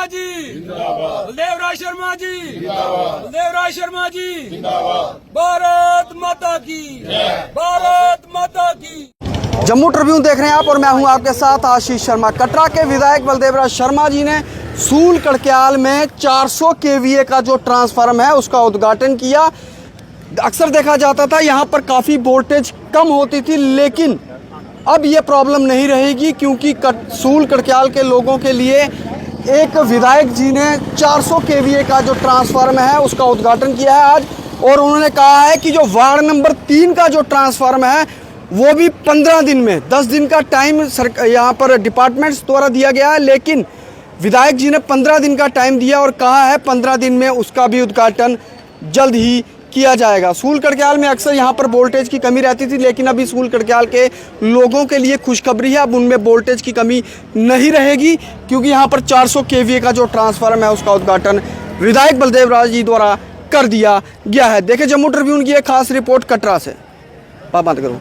शर्मा जी जिंदाबाद, बलदेव राय शर्मा जी जिंदाबाद, बलदेव राय शर्मा जी जिंदाबाद, भारत माता की भारत माता की। जम्मू ट्रिब्यून देख रहे हैं आप और मैं हूं आपके साथ आशीष शर्मा। कटरा के विधायक बलदेव राय शर्मा जी ने सूल कड़क्याल में 400 केवीए का जो ट्रांसफार्म है उसका उद्घाटन किया। अक्सर देखा जाता था यहाँ पर काफ़ी वोल्टेज कम होती थी, लेकिन अब ये प्रॉब्लम नहीं रहेगी क्योंकि सूल कड़क्याल के लोगों के लिए एक विधायक जी ने 400 केवीए का जो ट्रांसफार्म है उसका उद्घाटन किया है आज। और उन्होंने कहा है कि जो वार्ड नंबर 3 का जो ट्रांसफार्म है वो भी 15 दिन में, 10 दिन का टाइम यहाँ पर डिपार्टमेंट्स द्वारा दिया गया है, लेकिन विधायक जी ने 15 दिन का टाइम दिया और कहा है 15 दिन में उसका भी उद्घाटन जल्द ही किया जाएगा। सूल कड़क्याल में अक्सर यहाँ पर वोल्टेज की कमी रहती थी, लेकिन अभी सूल कड़क्याल के लोगों के लिए खुशखबरी है, अब उनमें वोल्टेज की कमी नहीं रहेगी क्योंकि यहाँ पर 400 केवीए का जो ट्रांसफार्म है उसका उद्घाटन विधायक बलदेव राय जी द्वारा कर दिया गया है। देखिए जम्मू ट्रिब्यून की एक खास रिपोर्ट कटरा से। बात करो।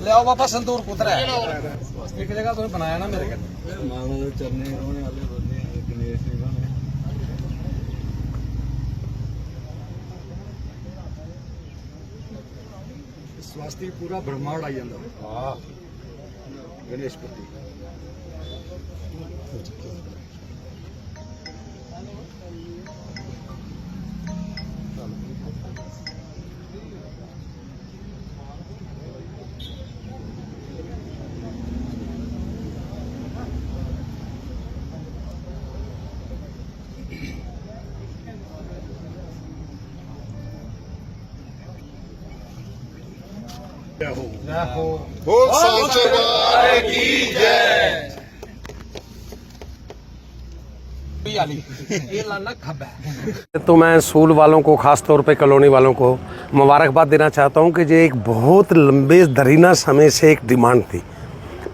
ले आओ वापस संतूर कुतरा है एक जगह तो बनाया ना मेरे स्वास्थ्य पूरा ब्रह्मांड आई जाता गणेशपति। तो मैं सूल वालों को, ख़ास तौर पे कॉलोनी वालों को मुबारकबाद देना चाहता हूं कि ये एक बहुत लंबे दरीना समय से एक डिमांड थी।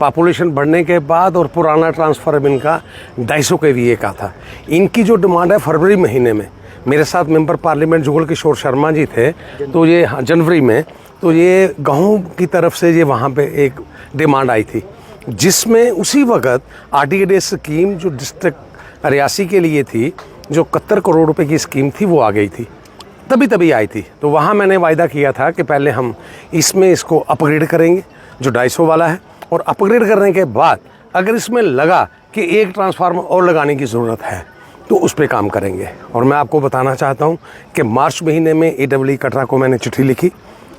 पॉपुलेशन बढ़ने के बाद और पुराना ट्रांसफार्म इनका 250 केवीए का था। इनकी जो डिमांड है फरवरी महीने में, मेरे साथ मेंबर पार्लियामेंट जुगल किशोर शर्मा जी थे, तो ये जनवरी में, तो ये गाँव की तरफ से ये वहाँ पे एक डिमांड आई थी, जिसमें उसी वक्त RTD स्कीम जो डिस्ट्रिक्ट रियासी के लिए थी, जो 71 करोड़ रुपए की स्कीम थी, वो आ गई थी, तभी आई थी। तो वहाँ मैंने वायदा किया था कि पहले हम इसमें इसको अपग्रेड करेंगे जो 250 वाला है, और अपग्रेड करने के बाद अगर इसमें लगा कि एक ट्रांसफार्मर और लगाने की ज़रूरत है तो उस पर काम करेंगे। और मैं आपको बताना चाहता हूँ कि मार्च महीने में AEE कटरा को मैंने चिट्ठी लिखी,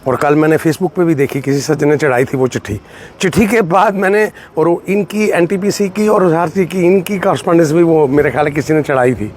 और कल मैंने फेसबुक पे भी देखी, किसी सज्जन ने चढ़ाई थी वो चिट्ठी के बाद मैंने, और इनकी NTPC की और झारसी की इनकी कॉरस्पॉन्डेंस भी वो मेरे ख्याल किसी ने चढ़ाई थी,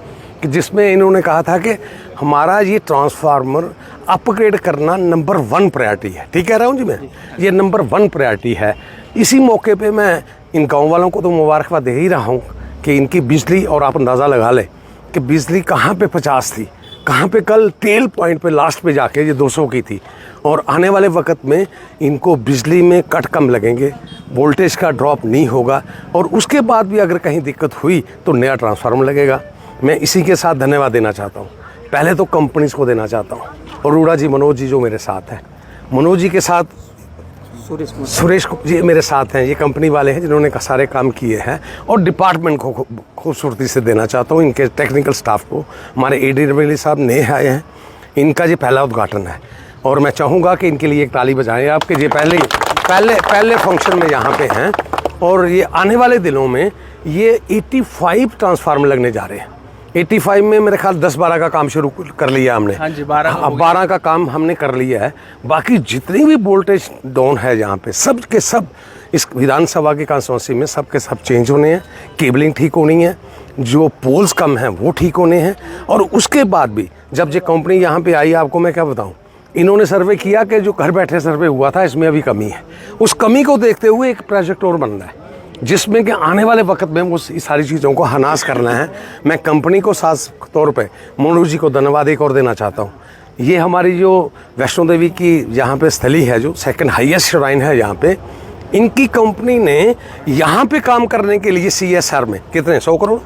कि जिसमें इन्होंने कहा था कि हमारा ये ट्रांसफार्मर अपग्रेड करना नंबर 1 प्रायोरिटी है। ठीक कह रहा हूँ जी मैं, ये नंबर 1 प्रायोरिटी है। इसी मौके पे मैं इन गाँव वालों को तो मुबारकबाद दे ही रहा हूँ कि इनकी बिजली, और आप अंदाज़ा लगा लें कि बिजली कहाँ पे 50 थी, कहाँ पे कल टेल पॉइंट पे लास्ट पे जाके ये 200 की थी, और आने वाले वक्त में इनको बिजली में कट कम लगेंगे, वोल्टेज का ड्रॉप नहीं होगा, और उसके बाद भी अगर कहीं दिक्कत हुई तो नया ट्रांसफार्मर लगेगा। मैं इसी के साथ धन्यवाद देना चाहता हूँ, पहले तो कंपनीज़ को देना चाहता हूँ, अरोड़ा जी, मनोज जी जो मेरे साथ हैं, मनोज जी के साथ सुरेश जी मेरे साथ हैं, ये कंपनी वाले हैं जिन्होंने सारे काम किए हैं, और डिपार्टमेंट को खूबसूरती से देना चाहता हूँ, इनके टेक्निकल स्टाफ को। हमारे AD साहब नए आए हैं, इनका ये पहला उद्घाटन है, और मैं चाहूँगा कि इनके लिए एक ताली बजाएं आप, कि ये पहले फंक्शन में यहाँ पे हैं, और ये आने वाले दिनों में ये 85 ट्रांसफार्मर लगने जा रहे हैं। 85 में मेरे ख्याल 10-12 का काम शुरू कर लिया हमने। हाँ जी, 12 का काम हमने कर लिया है। बाकी जितनी भी वोल्टेज डाउन है यहाँ पे, सब के सब इस विधानसभा की कॉन्स्टिट्यूंसी में सब के सब चेंज होने हैं, केबलिंग ठीक होनी है, जो पोल्स कम हैं वो ठीक होने हैं। और उसके बाद भी जब ये कंपनी यहाँ पे आई, आपको मैं क्या बताऊँ, इन्होंने सर्वे किया कि जो घर बैठे सर्वे हुआ था इसमें अभी कमी है। उस कमी को देखते हुए एक प्रोजेक्ट और बन रहा है, जिसमें कि आने वाले वक्त में वो सारी चीज़ों को हनास करना है। मैं कंपनी को खास तौर पे मनोज जी को धन्यवाद एक और देना चाहता हूँ। ये हमारी जो वैष्णो देवी की यहाँ पे स्थली है, जो 2nd हाईएस्ट श्राइन है यहाँ पे, इनकी कंपनी ने यहाँ पे काम करने के लिए CSR में कितने 100 करोड़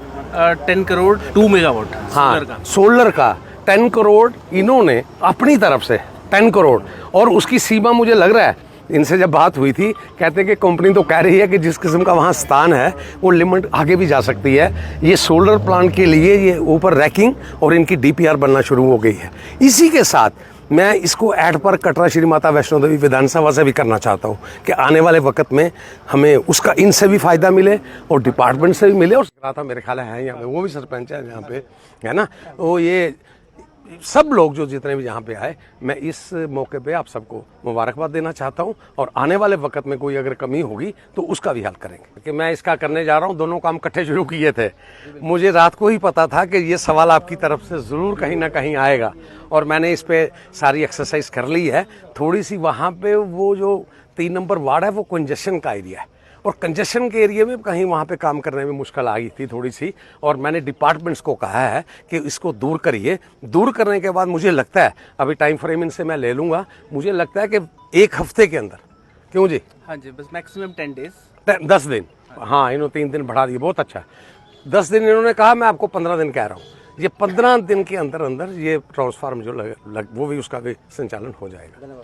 10 करोड़ 2 मेगावाट हाँ सोलर का 10 करोड़ इन्होंने अपनी तरफ से 10 करोड़, और उसकी सीमा मुझे लग रहा है, इनसे जब बात हुई थी कहते कि कंपनी तो कह रही है कि जिस किस्म का वहाँ स्थान है वो लिमिट आगे भी जा सकती है। ये सोलर प्लांट के लिए ये ऊपर रैकिंग और इनकी डीपीआर बनना शुरू हो गई है। इसी के साथ मैं इसको ऐड पर कटरा श्री माता वैष्णो देवी विधानसभा से भी करना चाहता हूँ कि आने वाले वक्त में हमें उसका इनसे भी फ़ायदा मिले और डिपार्टमेंट से भी मिले। और रहा था मेरे ख्याल है यहाँ पे वो भी सरपंच है यहाँ पे, है ना, तो ये सब लोग जो जितने भी यहाँ पे आए, मैं इस मौके पे आप सबको मुबारकबाद देना चाहता हूँ और आने वाले वक्त में कोई अगर कमी होगी तो उसका भी हल करेंगे। कि मैं इसका करने जा रहा हूँ, दोनों काम इकट्ठे शुरू किए थे। मुझे रात को ही पता था कि ये सवाल आपकी तरफ से ज़रूर कहीं ना कहीं आएगा और मैंने इस पर सारी एक्सरसाइज कर ली है। थोड़ी सी वहाँ पर वो जो 3 नंबर वार्ड है वो कंजेशन का एरिया है और कंजेशन के एरिया में कहीं वहाँ पे काम करने में मुश्किल आ गई थी थोड़ी सी, और मैंने डिपार्टमेंट्स को कहा है कि इसको दूर करिए। दूर करने के बाद मुझे लगता है, अभी टाइम फ्रेम इनसे मैं ले लूँगा, मुझे लगता है कि 1 हफ्ते के अंदर, क्यों जी? हाँ जी, बस मैक्सिमम 10 डेज, 10 दिन। हाँ, इन्होंने 3 दिन बढ़ा दिए, बहुत अच्छा। 10 दिन इन्होंने कहा, मैं आपको 15 दिन कह रहा हूँ। ये 15 दिन के अंदर अंदर ये ट्रांसफार्म जो वो भी उसका भी संचालन हो जाएगा।